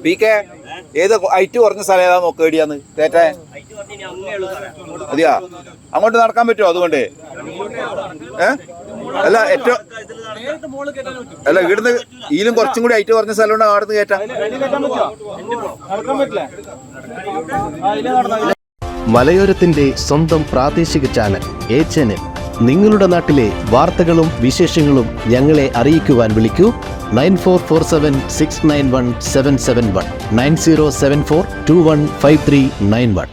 P K ഏത് IIT കുറഞ്ഞ സ്ഥലം ഏതാ നോക്ക് എടിയാന്ന് തേറ്റ അതെയാ അങ്ങോട്ട് നടക്കാൻ പറ്റുമോ അതുകൊണ്ട് അല്ല ഏറ്റവും അല്ല ഇവിടുന്ന് ഇതിലും കുറച്ചും കൂടി ഐറ്റ് കുറഞ്ഞ സ്ഥലം ഉണ്ട് അവിടുന്ന് കയറ്റാം. മലയോരത്തിന്റെ സ്വന്തം പ്രാദേശിക ചാനൽ A-Channel. നിങ്ങളുടെ നാട്ടിലെ വാർത്തകളും വിശേഷങ്ങളും ഞങ്ങളെ അറിയിക്കുവാൻ വിളിക്കൂ 9447691771 9074215391.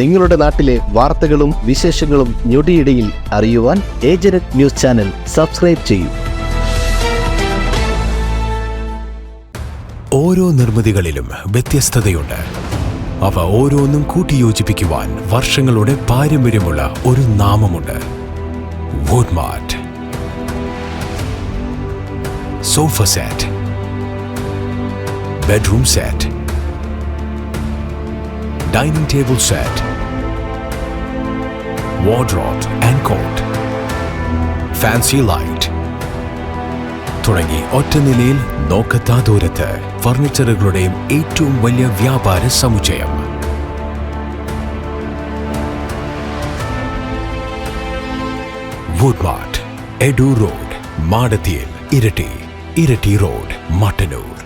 നിങ്ങളുടെ നാട്ടിലെ വാർത്തകളും വിശേഷങ്ങളും ഞൊടിയിടയിൽ അറിയുവാൻ A-Channel ന്യൂസ് ചാനൽ സബ്സ്ക്രൈബ് ചെയ്യൂ. ഓരോ നിർമ്മിതികളിലും വ്യത്യസ്തതയുണ്ട്. അവ ഓരോന്നും കൂട്ടിയോജിപ്പിക്കുവാൻ വർഷങ്ങളുടെ പാരമ്പര്യമുള്ള ഒരു നാമമുണ്ട്. Woodmart. Sofa set, bedroom set, dining table set, wardrobe and cot, fancy light തുടങ്ങി ഒറ്റനിലയിൽ നോക്കത്താ ദൂരത്ത് ഫർണിച്ചറുകളുടെയും ഏറ്റവും വലിയ വ്യാപാര സമുച്ചയം. വുഡ്മാർട്ട്, എഡു റോഡ്, മാടത്തിയിൽ, ഇരട്ടി റോഡ്, മട്ടന്നൂർ.